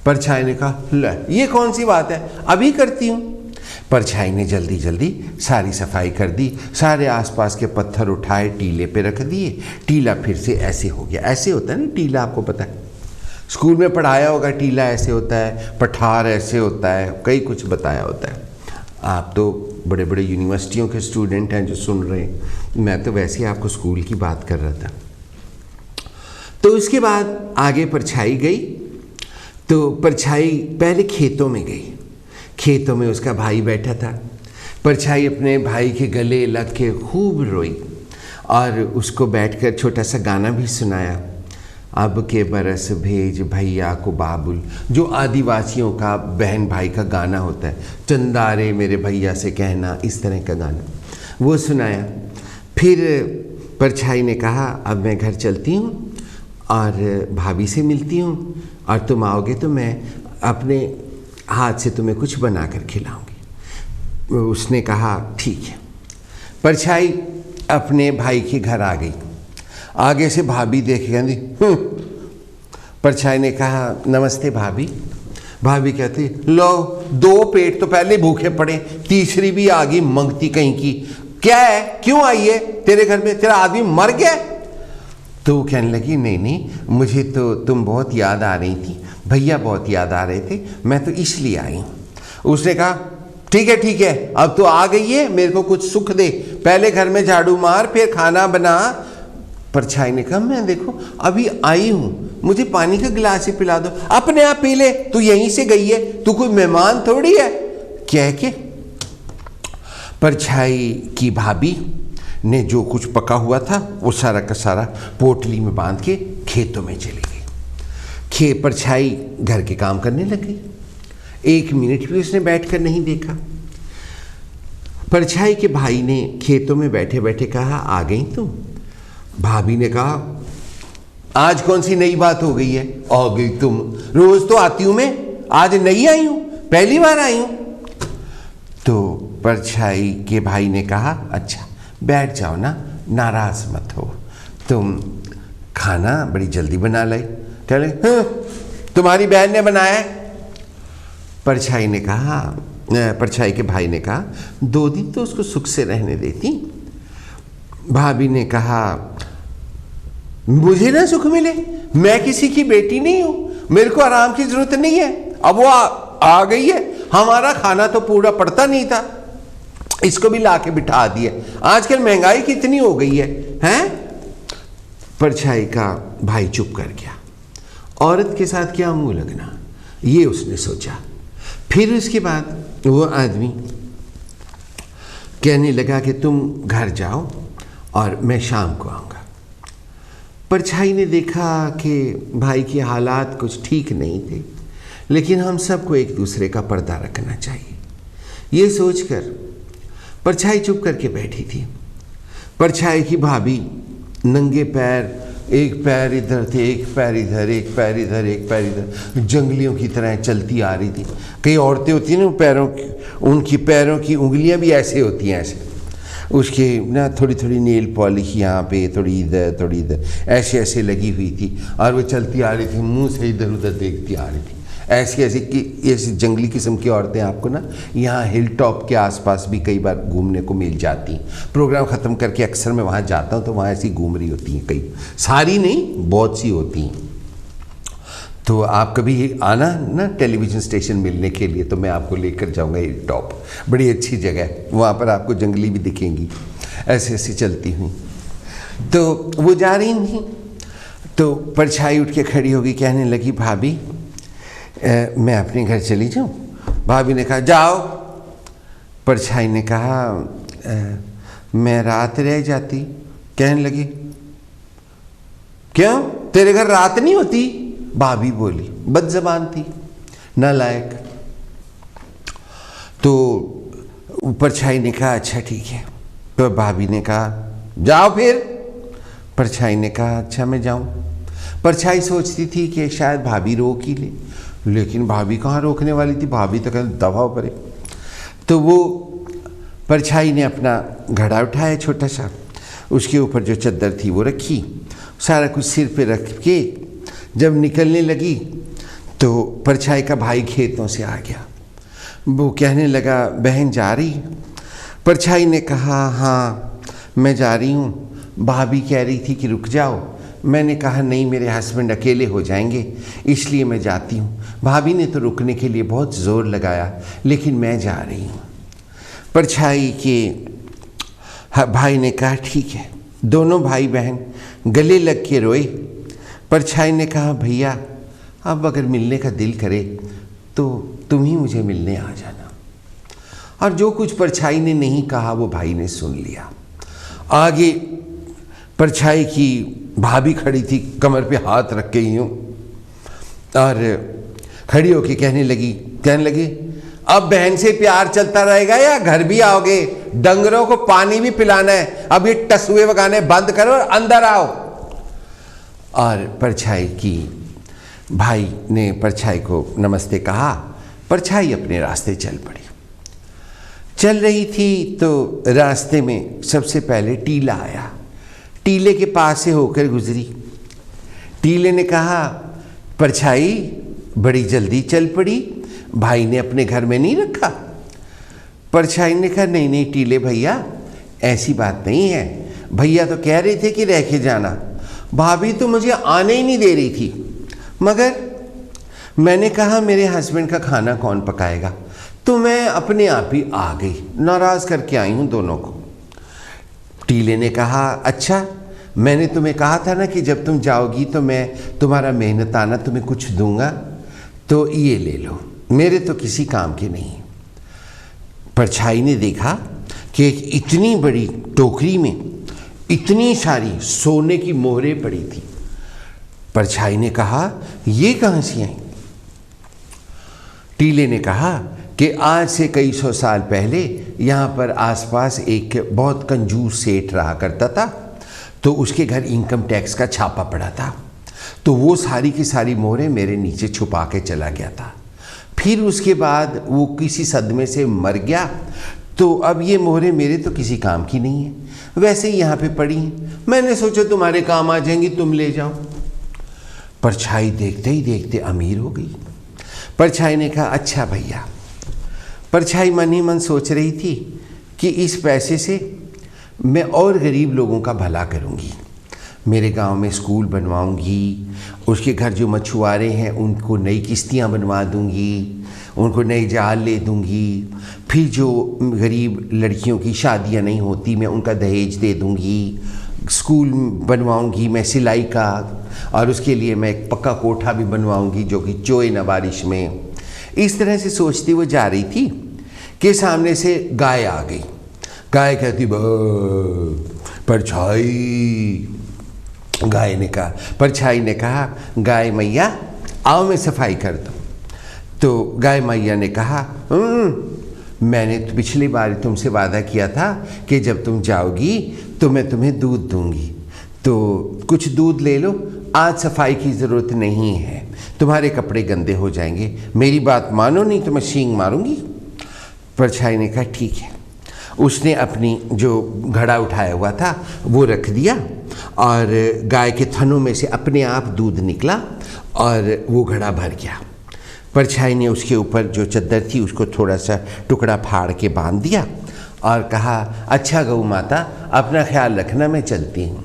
परछाई ने कहा ले ये कौन सी बात है, अभी करती हूँ। परछाई ने जल्दी जल्दी सारी सफाई कर दी, सारे आसपास के पत्थर उठाए टीले पे रख दिए, टीला फिर से ऐसे हो गया। ऐसे होता है ना टीला, आपको पता है, स्कूल में पढ़ाया होगा, टीला ऐसे होता है, पठार ऐसे होता है, कई कुछ बताया होता है। आप तो बड़े बड़े यूनिवर्सिटियों के स्टूडेंट हैं जो सुन रहे हैं, मैं तो वैसे ही आपको स्कूल की बात कर रहा था। तो उसके बाद आगे परछाई गई। तो परछाई पहले खेतों में गई, खेतों में उसका भाई बैठा था। परछाई अपने भाई के गले लग के खूब रोई और उसको बैठकर छोटा सा गाना भी सुनाया, अब के बरस भेज भैया को बाबुल, जो आदिवासियों का बहन भाई का गाना होता है, चंदारे मेरे भैया से कहना, इस तरह का गाना वो सुनाया। फिर परछाई ने कहा अब मैं घर चलती हूँ और भाभी से मिलती हूँ, और तुम आओगे तो मैं अपने हाथ से तुम्हें कुछ बना कर खिलाऊंगी। उसने कहा ठीक है। परछाई अपने भाई के घर आ गई। आगे से भाभी देख कहती परछाई ने कहा नमस्ते भाभी। भाभी कहती लो 2 पेट तो पहले भूखे पड़े, तीसरी भी आ गई मंगती कहीं की, क्या है, क्यों आई है तेरे घर में, तेरा आदमी मर गया? तो वो कहने लगी नहीं नहीं, मुझे तो तुम बहुत याद आ रही थी, भैया बहुत याद आ रहे थे, मैं तो इसलिए आई हूँ। उसने कहा ठीक है अब तो आ गई है, मेरे को कुछ सुख दे, पहले घर में झाड़ू मार फिर खाना बना। परछाई ने कहा मैं देखो अभी आई हूँ, मुझे पानी का गिलास ही पिला दो, अपने आप पी ले, तू यहीं से गई है, तू कोई मेहमान थोड़ी है। कह के परछाई की भाभी ने जो कुछ पका हुआ था वो सारा का सारा पोटली में बांध के खेतों में चली गई। परछाई घर के काम करने लग गई, 1 मिनट भी उसने बैठकर नहीं देखा। परछाई के भाई ने खेतों में बैठे बैठे कहा आ गई तुम? भाभी ने कहा आज कौन सी नई बात हो गई है, आ गई तुम, रोज तो आती हूं मैं, आज नहीं आई हूं, पहली बार आई हूं। तो परछाई के भाई ने कहा अच्छा बैठ जाओ ना, नाराज मत हो, तुम खाना बड़ी जल्दी बना लाई। चले तुम्हारी बहन ने बनाया है? परछाई ने कहा परछाई के भाई ने कहा 2 दिन तो उसको सुख से रहने देती। भाभी ने कहा मुझे ना सुख मिले, मैं किसी की बेटी नहीं हूं, मेरे को आराम की जरूरत नहीं है। अब वो आ गई है, हमारा खाना तो पूरा पड़ता नहीं था, इसको भी लाके बिठा दिया। आजकल महंगाई कितनी हो गई है, हैं? परछाई का भाई चुप कर गया। औरत के साथ क्या मुंह लगना, ये उसने सोचा। फिर उसके बाद वो आदमी कहने लगा कि तुम घर जाओ और मैं शाम को आऊँगा। परछाई ने देखा कि भाई के हालात कुछ ठीक नहीं थे, लेकिन हम सबको एक दूसरे का पर्दा रखना चाहिए, ये सोचकर परछाई चुप करके बैठी थी। परछाई की भाभी नंगे पैर, एक पैर इधर थे, एक पैर इधर, एक पैर इधर, एक पैर इधर, जंगलियों की तरह चलती आ रही थी। कई औरतें होती हैं ना, पैरों की, उनकी पैरों की उंगलियां भी ऐसे होती हैं, ऐसे उसके ना थोड़ी थोड़ी नेल पॉलिश यहाँ पे, थोड़ी इधर थोड़ी इधर, ऐसे ऐसे लगी हुई थी, और वो चलती आ रही थी, मुंह से इधर उधर देखती आ रही थी। ऐसी ऐसी कि ऐसी जंगली किस्म की औरतें आपको ना यहाँ हिल टॉप के आसपास भी कई बार घूमने को मिल जाती। प्रोग्राम ख़त्म करके अक्सर मैं वहाँ जाता हूँ तो वहाँ ऐसी घूम रही होती हैं, कई सारी नहीं, बहुत सी होती हैं। तो आप कभी आना ना टेलीविज़न स्टेशन मिलने के लिए, तो मैं आपको लेकर जाऊँगा हिल टॉप, बड़ी अच्छी जगह है, वहाँ पर आपको जंगली भी दिखेंगी ऐसे ऐसे चलती हुई। तो वो जा रही थी, तो परछाई उठ के खड़ी होगी, कहने लगी भाभी मैं अपने घर चली जाऊं? भाभी ने कहा जाओ। परछाई ने कहा मैं रात रह जाती। कहने लगी क्यों, तेरे घर रात नहीं होती? भाभी बोली, बदज़बान थी, नालायक। तो परछाई ने कहा अच्छा ठीक है। तो भाभी ने कहा जाओ फिर। परछाई ने कहा अच्छा मैं जाऊं। परछाई सोचती थी कि शायद भाभी रोक ही ले, लेकिन भाभी कहाँ रोकने वाली थी, भाभी तो कहती दफा पड़े। तो वो परछाई ने अपना घड़ा उठाया छोटा सा, उसके ऊपर जो चद्दर थी वो रखी, सारा कुछ सिर पे रख के जब निकलने लगी तो परछाई का भाई खेतों से आ गया। वो कहने लगा बहन जा रही? परछाई ने कहा हाँ मैं जा रही हूँ, भाभी कह रही थी कि रुक जाओ, मैंने कहा नहीं मेरे हस्बैंड अकेले हो जाएंगे इसलिए मैं जाती हूँ। भाभी ने तो रुकने के लिए बहुत ज़ोर लगाया, लेकिन मैं जा रही हूँ। परछाई के भाई ने कहा ठीक है। दोनों भाई बहन गले लग के रोए। परछाई ने कहा भैया अब अगर मिलने का दिल करे तो तुम ही मुझे मिलने आ जाना। और जो कुछ परछाई ने नहीं कहा वो भाई ने सुन लिया। आगे परछाई की भाभी खड़ी थी, कमर पे हाथ रख के यूं, और खड़ी होके कहने लगी अब बहन से प्यार चलता रहेगा या घर भी आओगे? डंगरों को पानी भी पिलाना है, अब ये टसुए वगाने बंद करो और अंदर आओ। और परछाई की भाई ने परछाई को नमस्ते कहा। परछाई अपने रास्ते चल पड़ी। चल रही थी तो रास्ते में सबसे पहले टीला आया। टीले के पास से होकर गुजरी। टीले ने कहा परछाई बड़ी जल्दी चल पड़ी, भाई ने अपने घर में नहीं रखा? परछाई ने कहा नहीं नहीं टीले भैया ऐसी बात नहीं है, भैया तो कह रहे थे कि रह के जाना, भाभी तो मुझे आने ही नहीं दे रही थी, मगर मैंने कहा मेरे हस्बैंड का खाना कौन पकाएगा, तो मैं अपने आप ही आ गई, नाराज़ करके आई हूँ दोनों को। टीले ने कहा अच्छा मैंने तुम्हें कहा था ना कि जब तुम जाओगी तो मैं तुम्हारा मेहनताना तुम्हें कुछ दूंगा, तो ये ले लो, मेरे तो किसी काम के नहीं। परछाई ने देखा कि एक इतनी बड़ी टोकरी में इतनी सारी सोने की मोहरें पड़ी थी। परछाई ने कहा ये कहाँ से आई? टीले ने कहा कि आज से कई सौ साल पहले यहाँ पर आसपास एक बहुत कंजूस सेठ रहा करता था, तो उसके घर इनकम टैक्स का छापा पड़ा था, तो वो सारी की सारी मोहरें मेरे नीचे छुपा के चला गया था। फिर उसके बाद वो किसी सदमे से मर गया, तो अब ये मोहरें मेरे तो किसी काम की नहीं है, वैसे ही यहाँ पे पड़ी हैं, मैंने सोचा तुम्हारे काम आ जाएंगी, तुम ले जाओ। परछाई देखते ही देखते अमीर हो गई। परछाई ने कहा अच्छा भैया। परछाई मन ही मन सोच रही थी कि इस पैसे से मैं और गरीब लोगों का भला करूंगी। मेरे गांव में स्कूल बनवाऊंगी, उसके घर जो मछुआरे हैं उनको नई किश्तियां बनवा दूंगी, उनको नई जाल ले दूंगी। फिर जो गरीब लड़कियों की शादियां नहीं होती मैं उनका दहेज दे दूंगी। स्कूल बनवाऊंगी मैं सिलाई का, और उसके लिए मैं एक पक्का कोठा भी बनवाऊंगी जो कि चोए न बारिश में। इस तरह से सोचती वो जा रही थी कि सामने से गाय आ गई। गाय कहती परछाई। गाय ने कहा, परछाई ने कहा, गाय मैया आओ मैं सफाई कर दूं। तो गाय मैया ने कहा, मैंने तो पिछली बार तुमसे वादा किया था कि जब तुम जाओगी तो मैं तुम्हें दूध दूंगी, तो कुछ दूध ले लो, आज सफाई की ज़रूरत नहीं है, तुम्हारे कपड़े गंदे हो जाएंगे, मेरी बात मानो नहीं तो मैं सींग मारूंगी। परछाई ने कहा ठीक है। उसने अपनी जो घड़ा उठाया हुआ था वो रख दिया और गाय के थनों में से अपने आप दूध निकला और वो घड़ा भर गया। परछाई ने उसके ऊपर जो चद्दर थी उसको थोड़ा सा टुकड़ा फाड़ के बांध दिया और कहा, अच्छा गौ माता अपना ख्याल रखना, मैं चलती हूँ।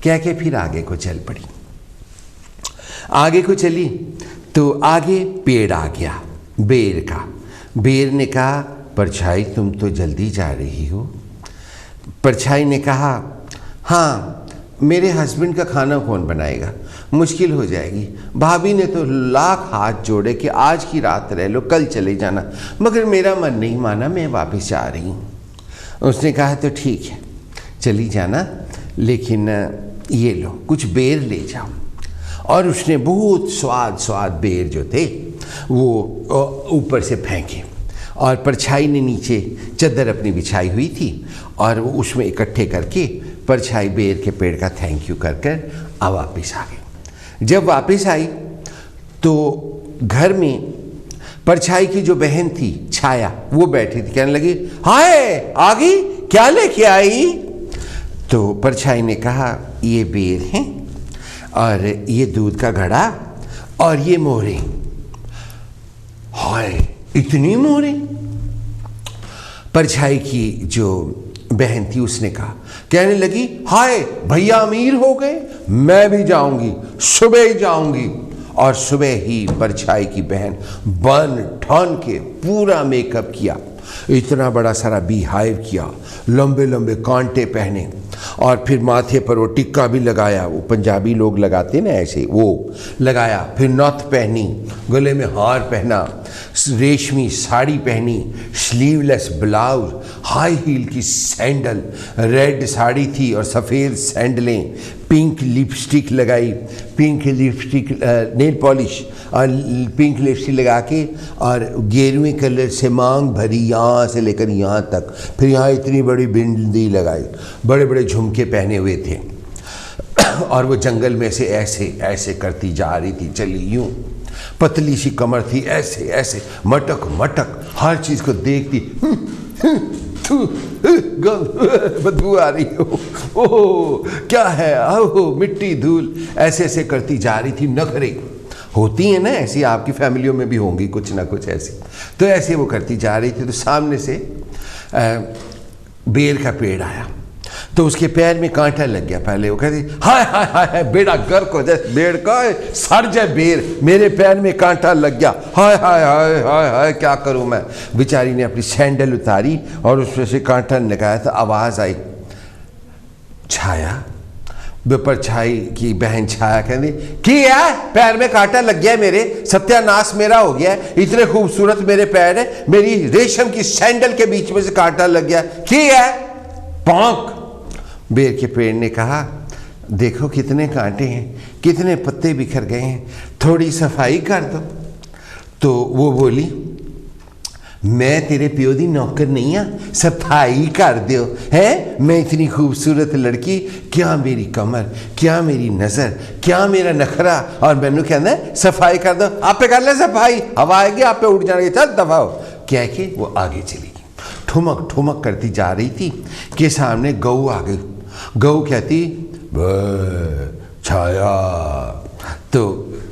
कह के फिर आगे को चल पड़ी। आगे को चली तो आगे पेड़ आ गया बेर का। बेर ने कहा, परछाई तुम तो जल्दी जा रही हो। परछाई ने कहा, हाँ मेरे हस्बैंड का खाना कौन बनाएगा, मुश्किल हो जाएगी। भाभी ने तो लाख हाथ जोड़े कि आज की रात रह लो, कल चले जाना, मगर मेरा मन नहीं माना, मैं वापस जा रही हूँ। उसने कहा तो ठीक है चली जाना, लेकिन ये लो कुछ बेर ले जाओ। और उसने बहुत स्वाद बेर जो थे वो ऊपर से फेंके और परछाई ने नीचे चद्दर अपनी बिछाई हुई थी और वो उसमें इकट्ठे करके परछाई बेर के पेड़ का थैंक यू कर वापस आ गई। जब वापस आई तो घर में परछाई की जो बहन थी छाया वो बैठी थी। कहने लगी, हाय आ गई, क्या लेके आई? तो परछाई ने कहा, ये बेर हैं और ये दूध का घड़ा और ये मोहरें। हाय इतनी मोहरें? परछाई की जो बहन थी उसने कहा, कहने लगी, हाय भैया अमीर हो गए, मैं भी जाऊंगी, सुबह ही जाऊंगी। और सुबह ही परछाई की बहन बन ठन के पूरा मेकअप किया, इतना बड़ा सारा बीहाइव किया, लंबे लंबे कांटे पहने और फिर माथे पर वो टिक्का भी लगाया, वो पंजाबी लोग लगाते ना ऐसे, वो लगाया। फिर नथ पहनी, गले में हार पहना, रेशमी साड़ी पहनी, स्लीवलेस ब्लाउज, हाई हील की सैंडल, रेड साड़ी थी और सफ़ेद सैंडलें, पिंक लिपस्टिक लगाई, पिंक लिपस्टिक नेल पॉलिश और पिंक लिपस्टिक लगा के और गेरुए कलर से मांग भरी यहाँ से लेकर यहाँ तक, फिर यहाँ इतनी बड़ी बिंदी लगाई, बड़े बड़े झुमके पहने हुए थे और वो जंगल में से ऐसे ऐसे करती जा रही थी, चली यूँ, पतली सी कमर थी, ऐसे ऐसे मटक मटक हर चीज़ को देखती, बदबू आ रही हो, ओह क्या है, ओह मिट्टी धूल, ऐसे ऐसे करती जा रही थी। नखरे होती है ना ऐसी, आपकी फैमिलियों में भी होंगी कुछ ना कुछ ऐसी। तो ऐसे वो करती जा रही थी तो सामने से बेर का पेड़ आया तो उसके पैर में कांटा लग गया। पहले वो कहती, हाय हाय हाय बेड़ा घर को जैसे बेड़ का सड़ जाए बेर, मेरे पैर में कांटा लग गया, हाय हाय हाय हाय हाय क्या करूं मैं। बेचारी ने अपनी सैंडल उतारी और उसमें से कांटा लगाया तो आवाज़ आई, छाया। परछाई की बहन छाया कहती, की है पैर में कांटा लग गया है मेरे, सत्यानाश मेरा हो गया है, इतने खूबसूरत मेरे पैर है, मेरी रेशम की सैंडल के बीच में से कांटा लग गया, की है? पौंक। बेर के पेड़ ने कहा, देखो कितने कांटे हैं, कितने पत्ते बिखर गए हैं, थोड़ी सफाई कर दो। तो वो बोली, मैं तेरे प्यो दी नौकर नहीं हाँ, सफाई कर दो है। मैं इतनी खूबसूरत लड़की, क्या मेरी कमर, क्या मेरी नज़र, क्या मेरा नखरा, और मैनू कहना सफाई कर दो। आपे कर ले सफाई, हवा आएगी आप पे उड़ जाएंगे, चल दफा हो। कह के वो आगे चली गई, ठुमक ठुमक करती जा रही थी कि सामने गऊ आ गई। गऊ कहती, छाया। तो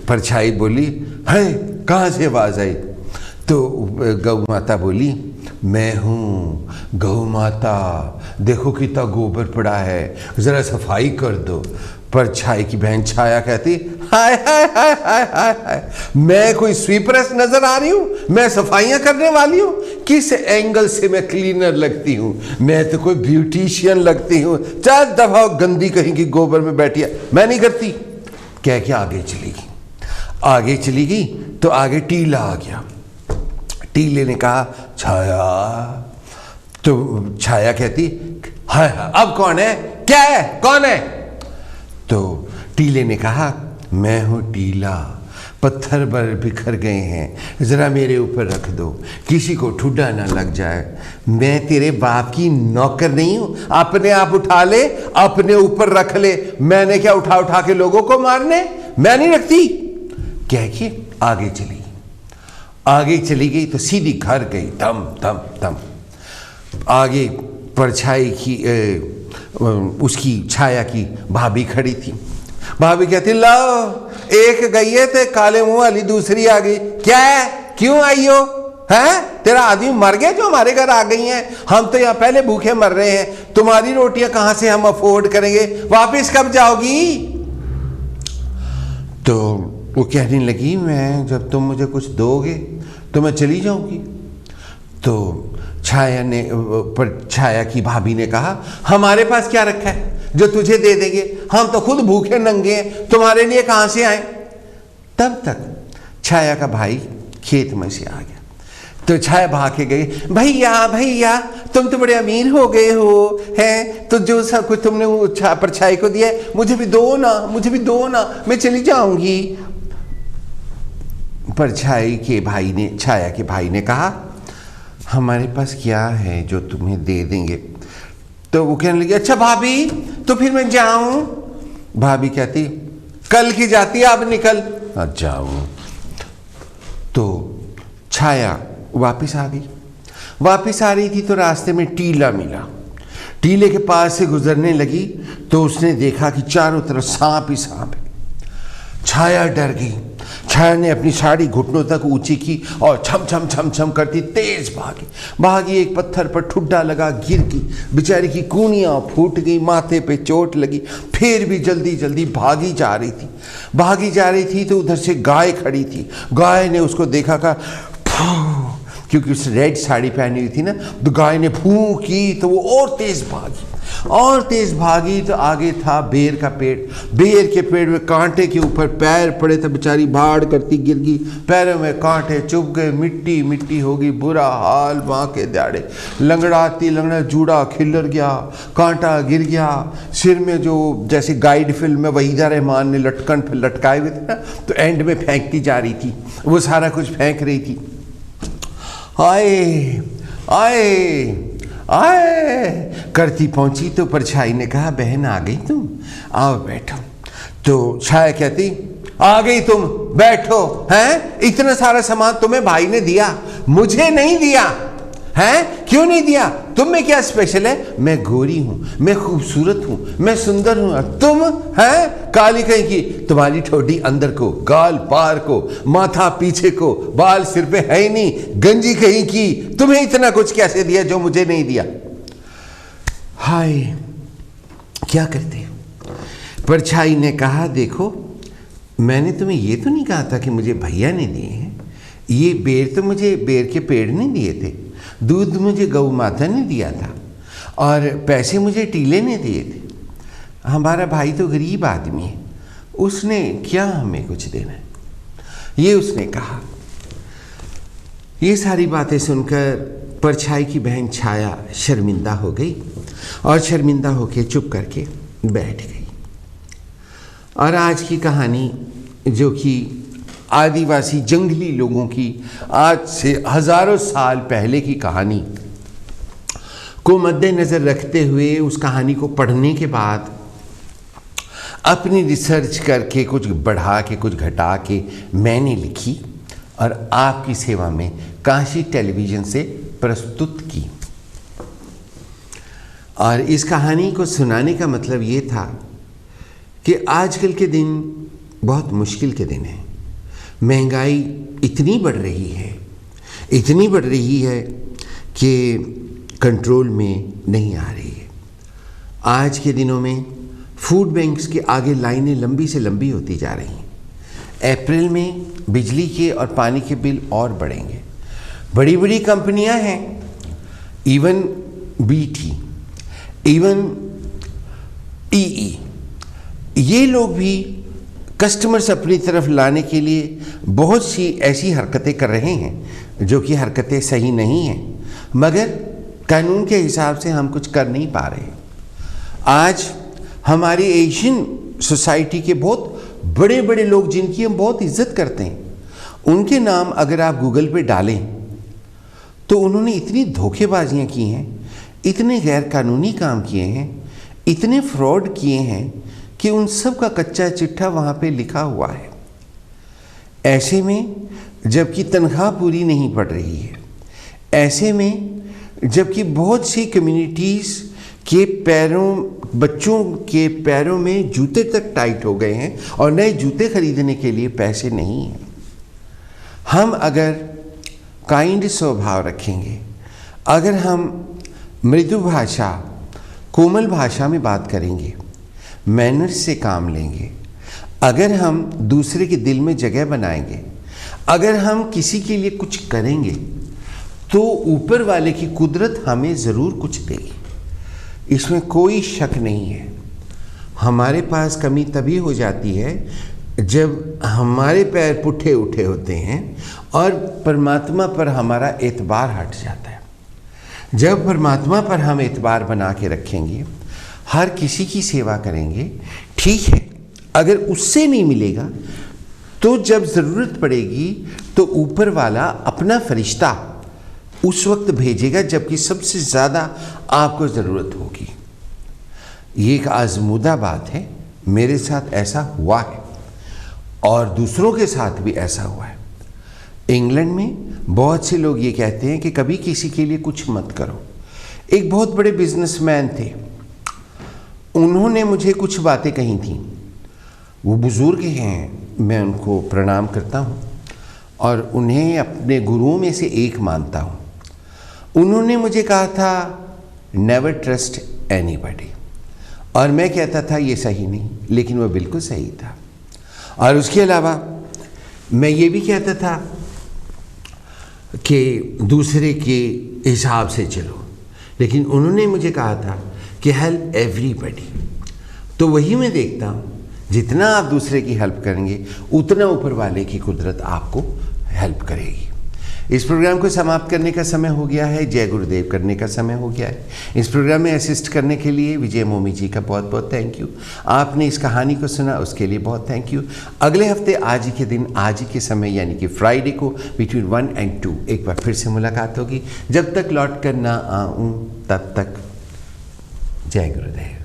परछाई बोली, है कहाँ से आवाज़ आई? तो गौ माता बोली, मैं हूँ गौ माता, देखो कितना गोबर पड़ा है, ज़रा सफाई कर दो। परछाई की बहन छाया कहती, हाय हाय हाय हाय हाय हाय, मैं कोई स्वीपरेस नजर आ रही हूँ? मैं सफाइयाँ करने वाली हूँ? किस एंगल से मैं क्लीनर लगती हूँ? मैं तो कोई ब्यूटिशियन लगती हूँ। 4 दफा गंदी कहीं की गोबर में बैठी है, मैं नहीं करती। कह के आगे चली गई। आगे चली गई तो आगे टीला आ गया। टीले ने कहा, छाया। तो छाया कहती, हाय हाय, अब कौन है? क्या है? कौन है? तो टीले ने कहा, मैं हूं टीला, पत्थर पर बिखर गए हैं, ज़रा मेरे ऊपर रख दो, किसी को ठुड्डा ना लग जाए। मैं तेरे बाप की नौकर नहीं हूं, अपने आप उठा ले, अपने ऊपर रख ले। मैंने क्या उठा उठा के लोगों को मारने? मैं नहीं रखती। कह के आगे चली। आगे चली गई तो सीधी घर गई, दम दम दम। आगे परछाई की उसकी छाया की भाभी खड़ी थी। भाभी कहती, लो, एक गई है ते काले मुंह वाली दूसरी आ गई। क्या है? क्यों आई हो? हैं? तेरा आदमी मर गया जो हमारे घर आ गई हैं? हम तो यहाँ पहले भूखे मर रहे हैं, तुम्हारी रोटियां कहां से हम अफोर्ड करेंगे? वापिस कब जाओगी? तो वो कहने लगी, मैं जब तुम मुझे कुछ दोगे तो मैं चली जाऊंगी। तो छाया की भाभी ने कहा, हमारे पास क्या रखा है जो तुझे दे देंगे? हम तो खुद भूखे नंगे हैं, तुम्हारे लिए कहां से आए? तब तक छाया का भाई खेत में से आ गया। तो छाया भाग के गई, भैया भैया, तुम तो बड़े अमीर हो गए हो, हैं? तो जो सब कुछ तुमने वो परछाई को दिया है, मुझे भी दो ना, मुझे भी दो ना, मैं चली जाऊंगी। परछाई के भाई ने, छाया के भाई ने कहा, हमारे पास क्या है जो तुम्हें दे देंगे? तो वो कहने लगी, अच्छा भाभी, तो फिर मैं जाऊं? भाभी कहती, कल की जाती, अब निकल। जाऊं। तो छाया वापिस आ गई। वापिस आ रही थी तो रास्ते में टीला मिला। टीले के पास से गुजरने लगी तो उसने देखा कि चारों तरफ सांप ही सांप है। छाया डर गई। छाया ने अपनी साड़ी घुटनों तक ऊंची की और छम छम छम छम करती तेज भागी। एक पत्थर पर ठुड्डा लगा, गिर गई। बेचारी की कूनियां फूट गई, माथे पे चोट लगी। फिर भी जल्दी जल्दी भागी जा रही थी तो उधर से गाय खड़ी थी। गाय ने उसको देखा, कहा, क्योंकि उसने रेड साड़ी पहनी हुई थी ना, तो गाय ने फूं की तो वो और तेज भागी तो आगे था बेर का पेड़। बेर के पेड़ में कांटे के ऊपर पैर पड़े तो बेचारी भाड़ करती गिर गई। पैरों में कांटे चुभ गए, मिट्टी मिट्टी हो गई, बुरा हाल। माँ के दाड़े लंगड़ाती जूड़ा खिल्लर गया, कांटा गिर गया। सिर में जो जैसे गाइड फिल्म में वहीदा रहमान ने लटकन लटकाए हुए थे ना, तो एंड में फेंकती जा रही थी, वो सारा कुछ फेंक रही थी। आए आए आए करती पहुंची तो परछाई ने कहा, बहन आ गई तुम, आओ बैठो। तो छाया कहती, आ गई तुम, बैठो। हैं? इतना सारा सामान तुम्हें भाई ने दिया, मुझे नहीं दिया है? क्यों नहीं दिया? तुम में क्या स्पेशल है? मैं गोरी हूं, मैं खूबसूरत हूं, मैं सुंदर हूं, तुम हैं काली कहीं की। तुम्हारी ठोडी अंदर को, गाल पार को, माथा पीछे को, बाल सिर पे है ही नहीं, गंजी कहीं की। तुम्हें इतना कुछ कैसे दिया जो मुझे नहीं दिया? हाय, क्या करते हो? परछाई ने कहा, देखो, मैंने तुम्हें ये तो नहीं कहा था कि मुझे भैया ने दिए हैं। ये बेर तो मुझे बेर के पेड़ ने दिए थे, दूध मुझे गौ माता ने दिया था, और पैसे मुझे टीले ने दिए थे। हमारा भाई तो गरीब आदमी है, उसने क्या हमें कुछ देना है? ये उसने कहा। ये सारी बातें सुनकर परछाई की बहन छाया शर्मिंदा हो गई और शर्मिंदा होकर चुप करके बैठ गई। और आज की कहानी, जो कि आदिवासी जंगली लोगों की आज से हजारों साल पहले की कहानी को मद्देनजर रखते हुए, उस कहानी को पढ़ने के बाद अपनी रिसर्च करके कुछ बढ़ा के कुछ घटा के मैंने लिखी और आपकी सेवा में काशी टेलीविजन से प्रस्तुत की। और इस कहानी को सुनाने का मतलब ये था कि आजकल के दिन बहुत मुश्किल के दिन हैं। महंगाई इतनी बढ़ रही है कि कंट्रोल में नहीं आ रही है। आज के दिनों में फूड बैंक्स के आगे लाइनें लंबी से लंबी होती जा रही हैं। अप्रैल में बिजली के और पानी के बिल और बढ़ेंगे। बड़ी बड़ी कंपनियां हैं, इवन बीटी, इवन ईई, ये लोग भी कस्टमर्स अपनी तरफ लाने के लिए बहुत सी ऐसी हरकतें कर रहे हैं जो कि हरकतें सही नहीं हैं, मगर कानून के हिसाब से हम कुछ कर नहीं पा रहे। आज हमारी एशियन सोसाइटी के बहुत बड़े बड़े लोग जिनकी हम बहुत इज्जत करते हैं, उनके नाम अगर आप गूगल पे डालें तो उन्होंने इतनी धोखेबाजियां की हैं, इतने गैर कानूनी काम किए हैं, इतने फ्रॉड किए हैं कि उन सब का कच्चा चिट्ठा वहाँ पे लिखा हुआ है। ऐसे में जबकि तनख्वाह पूरी नहीं पड़ रही है, ऐसे में जबकि बहुत सी कम्युनिटीज़ के पैरों, बच्चों के पैरों में जूते तक टाइट हो गए हैं और नए जूते खरीदने के लिए पैसे नहीं हैं, हम अगर काइंड स्वभाव रखेंगे, अगर हम मृदु भाषा, कोमल भाषा में बात करेंगे, मैनर्स से काम लेंगे, अगर हम दूसरे के दिल में जगह बनाएंगे, अगर हम किसी के लिए कुछ करेंगे तो ऊपर वाले की कुदरत हमें ज़रूर कुछ देगी, इसमें कोई शक नहीं है। हमारे पास कमी तभी हो जाती है जब हमारे पैर पुट्ठे उठे होते हैं और परमात्मा पर हमारा एतबार हट जाता है। जब परमात्मा पर हम एतबार बना के रखेंगे, हर किसी की सेवा करेंगे, ठीक है, अगर उससे नहीं मिलेगा तो जब ज़रूरत पड़ेगी तो ऊपर वाला अपना फरिश्ता उस वक्त भेजेगा जबकि सबसे ज़्यादा आपको ज़रूरत होगी। ये एक आज़मूदा बात है, मेरे साथ ऐसा हुआ है और दूसरों के साथ भी ऐसा हुआ है। इंग्लैंड में बहुत से लोग ये कहते हैं कि कभी किसी के लिए कुछ मत करो। एक बहुत बड़े बिजनेसमैन थे, उन्होंने मुझे कुछ बातें कही थी। वो बुज़ुर्ग हैं, मैं उनको प्रणाम करता हूँ और उन्हें अपने गुरुओं में से एक मानता हूँ। उन्होंने मुझे कहा था नेवर ट्रस्ट एनीबॉडी, और मैं कहता था ये सही नहीं, लेकिन वो बिल्कुल सही था। और उसके अलावा मैं ये भी कहता था कि दूसरे के हिसाब से चलो, लेकिन उन्होंने मुझे कहा था कि हेल्प एवरीबॉडी। तो वही मैं देखता हूँ, जितना आप दूसरे की हेल्प करेंगे उतना ऊपर वाले की कुदरत आपको हेल्प करेगी। इस प्रोग्राम को समाप्त करने का समय हो गया है, जय गुरुदेव करने का समय हो गया है। इस प्रोग्राम में असिस्ट करने के लिए विजय मोमी जी का बहुत बहुत थैंक यू। आपने इस कहानी को सुना उसके लिए बहुत थैंक यू। अगले हफ्ते आज ही के दिन, आज ही के समय यानी कि फ्राइडे को बिटवीन 1 और 2 एक बार फिर से मुलाकात होगी। जब तक लौट कर ना आऊँ तब तक जय गुरुदेव।